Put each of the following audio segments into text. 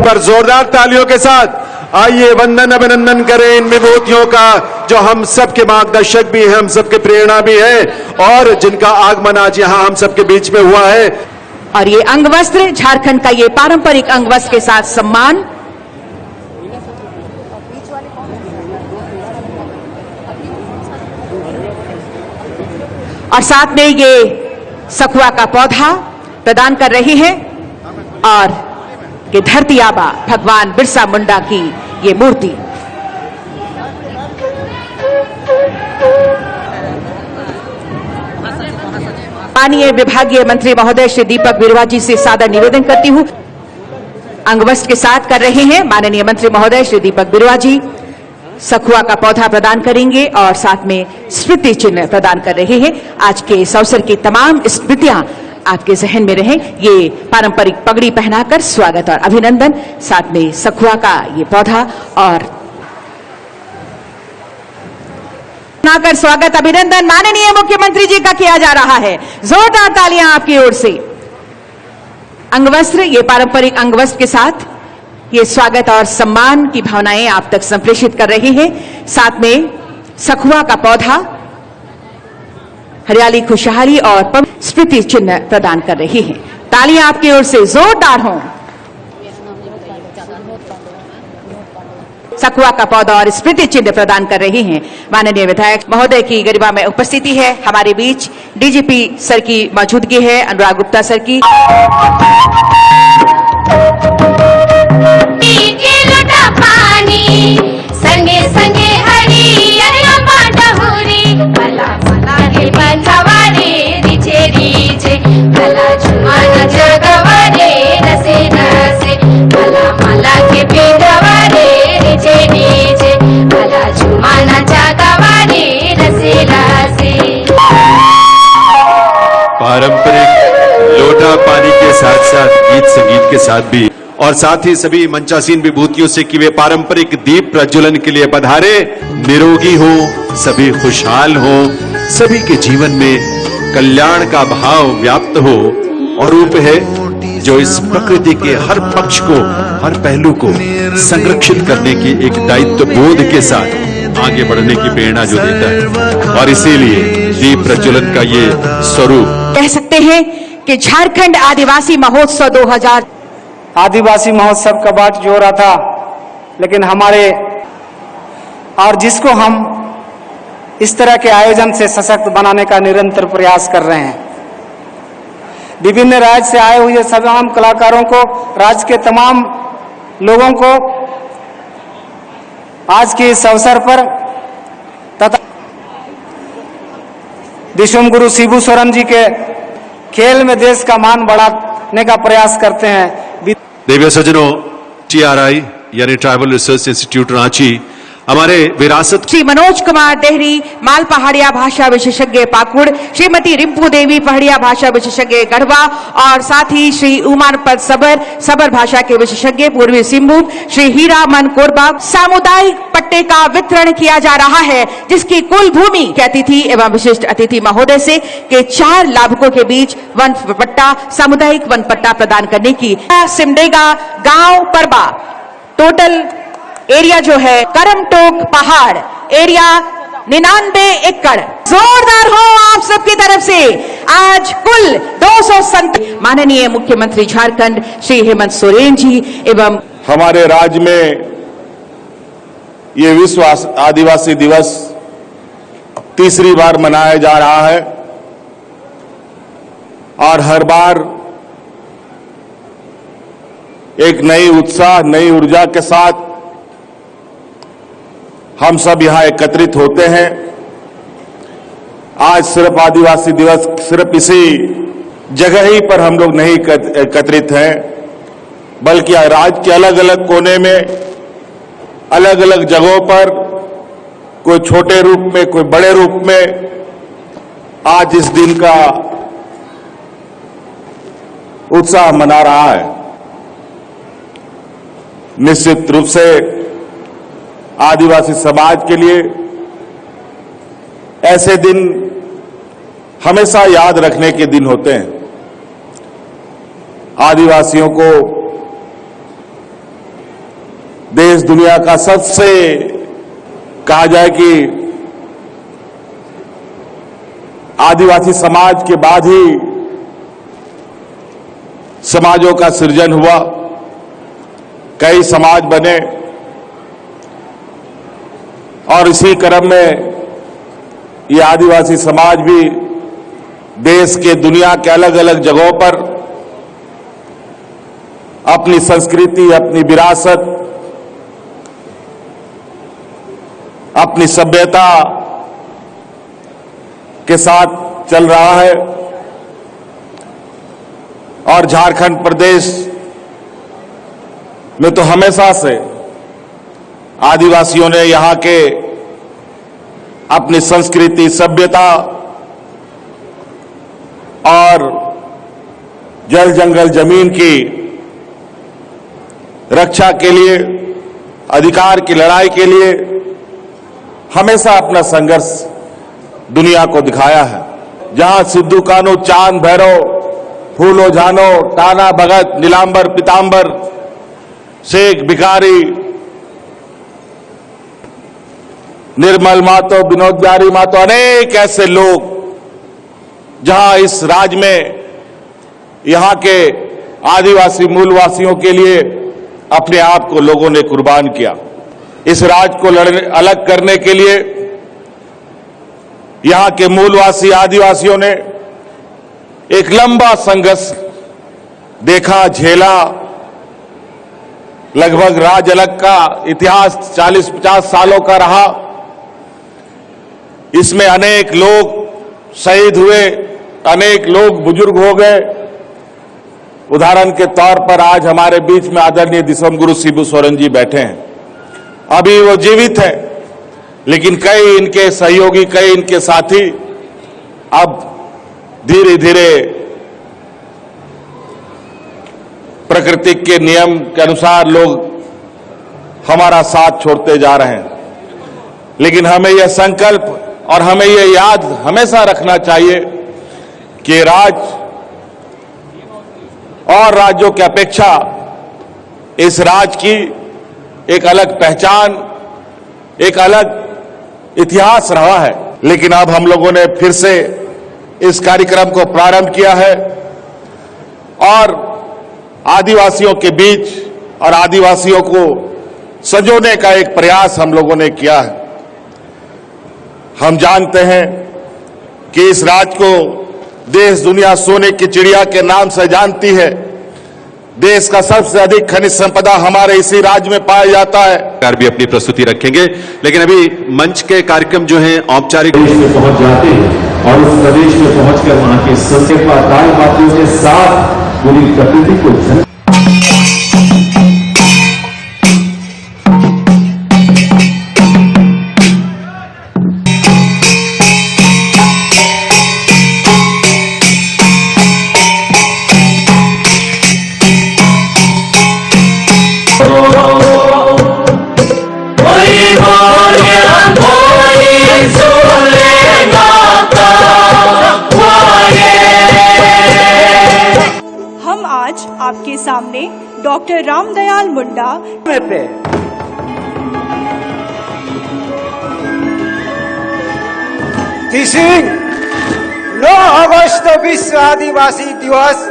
पर जोरदार तालियों के साथ आइए वंदन अभिनंदन करें इन विभूतियों का, जो हम सबके मार्गदर्शक भी हैं, हम सबके प्रेरणा भी है, और जिनका आगमन आज यहाँ हम सबके बीच में हुआ है। और ये अंगवस्त्र, झारखंड का ये पारंपरिक अंगवस्त्र के साथ सम्मान। और साथ में ये सखुआ का पौधा प्रदान कर रही है, और ये धरती आबा भगवान बिरसा मुंडा की ये मूर्ति। माननीय विभागीय मंत्री महोदय श्री दीपक बिरुवा जी से सादर निवेदन करती हूं। अंगवस्त्र के साथ कर रहे हैं माननीय मंत्री महोदय श्री दीपक बिरुवा जी। सखुआ का पौधा प्रदान करेंगे और साथ में स्मृति चिन्ह प्रदान कर रहे हैं। आज के इस अवसर की तमाम स्मृतियां आपके जहन में रहें। ये पारंपरिक पगड़ी पहनाकर स्वागत और अभिनंदन, साथ में सखुआ का ये पौधा और बनाकर स्वागत अभिनंदन माननीय मुख्यमंत्री जी का किया जा रहा है। जोरदार तालियां आपकी ओर से। अंगवस्त्र, ये पारंपरिक अंगवस्त्र के साथ ये स्वागत और सम्मान की भावनाएं आप तक संप्रेषित कर रहे हैं। साथ में सखुआ का पौधा हरियाली, खुशहाली और स्मृति चिन्ह प्रदान कर रही है। तालियां आपकी ओर से जोरदार हों। सखुआ का पौधा और स्मृति चिन्ह प्रदान कर रही हैं। माननीय विधायक महोदय की गरिमा में उपस्थिति है। हमारे बीच डीजीपी सर की मौजूदगी है, अनुराग गुप्ता सर की। संगे संगे पारंपरिक लोटा पानी के साथ साथ गीत संगीत के साथ भी, और साथ ही सभी मंचासीन विभूतियों से कि वे पारंपरिक दीप प्रज्वलन के लिए पधारे। निरोगी हो, सभी खुशहाल हो, सभी के जीवन में कल्याण का भाव व्याप्त हो, और रूप है जो इस प्रकृति के हर पक्ष को, हर पहलू को संरक्षित करने की एक दायित्व बोध के साथ आगे बढ़ने की प्रेरणा जो देता है। और इसीलिए दीप प्रज्वलन का ये स्वरूप कह सकते हैं कि झारखंड आदिवासी महोत्सव 2000 आदिवासी महोत्सव का बाट जोड़ा था, लेकिन हमारे और जिसको हम इस तरह के आयोजन से सशक्त बनाने का निरंतर प्रयास कर रहे हैं। विभिन्न राज्य से आए हुए तमाम कलाकारों को, राज्य के तमाम लोगों को आज के इस अवसर पर तथा विश्वगुरु शिबू सोरेन जी के खेल में देश का मान बढ़ाने का प्रयास करते हैं। देवी सज्जनों, TRI यानी ट्राइबल रिसर्च इंस्टीट्यूट रांची हमारे विरासत श्री मनोज कुमार देहरी, माल पहाड़िया भाषा विशेषज्ञ पाकुड़, श्रीमती रिंपू देवी पहाड़िया भाषा विशेषज्ञ गढ़वा, और साथ ही श्री उमानपद सबर भाषा के विशेषज्ञ पूर्वी सिंहभूम, श्री हीरा मन कोरबा। सामुदायिक पट्टे का वितरण किया जा रहा है, जिसकी कुल भूमि के अतिथि एवं विशिष्ट अतिथि महोदय से के 4 लाभुकों के बीच वन पट्टा, सामुदायिक वन पट्टा प्रदान करने की। सिमडेगा गांव परबा टोटल एरिया जो है, करमटोक पहाड़ एरिया 99 एकड़। जोरदार हो आप सबकी तरफ से। आज कुल 200 माननीय मुख्यमंत्री झारखंड श्री हेमंत सोरेन जी एवं हमारे राज्य में ये विश्व आदिवासी दिवस तीसरी बार मनाया जा रहा है, और हर बार एक नई उत्साह, नई ऊर्जा के साथ हम सब यहां एकत्रित होते हैं। आज सिर्फ आदिवासी दिवस सिर्फ इसी जगह ही पर हम लोग नहीं एकत्रित हैं, बल्कि राज्य के अलग अलग कोने में, अलग अलग जगहों पर, कोई छोटे रूप में, कोई बड़े रूप में, आज इस दिन का उत्साह मना रहा है। निश्चित रूप से आदिवासी समाज के लिए ऐसे दिन हमेशा याद रखने के दिन होते हैं। आदिवासियों को देश दुनिया का सबसे कहा जाए कि आदिवासी समाज के बाद ही समाजों का सृजन हुआ, कई समाज बने और इसी क्रम में ये आदिवासी समाज भी देश के दुनिया के अलग अलग जगहों पर अपनी संस्कृति, अपनी विरासत, अपनी सभ्यता के साथ चल रहा है। और झारखंड प्रदेश में तो हमेशा से आदिवासियों ने यहां के अपनी संस्कृति, सभ्यता और जल जंगल जमीन की रक्षा के लिए, अधिकार की लड़ाई के लिए हमेशा अपना संघर्ष दुनिया को दिखाया है। जहां सिद्धू कान्हू, चांद भैरव, फूलो जानो, टाना भगत, नीलांबर पीतांबर, शेख भिखारी, निर्मल महतो, विनोद बिहारी महतो, अनेक ऐसे लोग जहां इस राज्य में यहां के आदिवासी मूलवासियों के लिए अपने आप को लोगों ने कुर्बान किया। इस राज्य को अलग करने के लिए यहां के मूलवासी आदिवासियों ने एक लंबा संघर्ष देखा, झेला। लगभग राज्य अलग का इतिहास 40-50 सालों का रहा। इसमें अनेक लोग शहीद हुए, अनेक लोग बुजुर्ग हो गए। उदाहरण के तौर पर आज हमारे बीच में आदरणीय दिसोमगुरु शिबू सोरेन जी बैठे हैं। अभी वो जीवित हैं, लेकिन कई इनके सहयोगी, कई इनके साथी अब धीरे धीरे प्रकृति के नियम के अनुसार लोग हमारा साथ छोड़ते जा रहे हैं। लेकिन हमें यह संकल्प और हमें यह याद हमेशा रखना चाहिए कि राज्य और राज्यों की अपेक्षा इस राज्य की एक अलग पहचान, एक अलग इतिहास रहा है। लेकिन अब हम लोगों ने फिर से इस कार्यक्रम को प्रारंभ किया है और आदिवासियों के बीच और आदिवासियों को संजोने का एक प्रयास हम लोगों ने किया है। हम जानते हैं कि इस राज्य को देश दुनिया सोने की चिड़िया के नाम से जानती है। देश का सबसे अधिक खनिज संपदा हमारे इसी राज्य में पाया जाता है। सरकार भी अपनी प्रस्तुति रखेंगे, लेकिन अभी मंच के कार्यक्रम जो हैं औपचारिक रूप में पहुंच जाते हैं और उस प्रदेश में पहुंचकर वहां के संस्कृत दाल बातियों के साथ पूरी प्रकृति को आपके सामने डॉक्टर रामदयाल मुंडा पे 9 अगस्त विश्व आदिवासी दिवस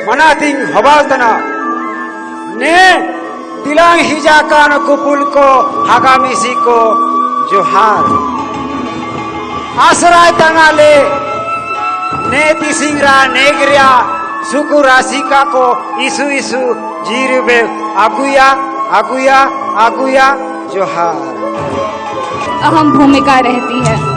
मनाथिंग हवाजना ने तिलांग हिजाकान कुपुल को हागामिसी को जोहार आसराय तंगाले ने तिसिंगरा नेगरिया सुकु राशिका को इशु इशु जीरुबे आगुया आगुया आगुया जोहार अहम भूमिका रहती है।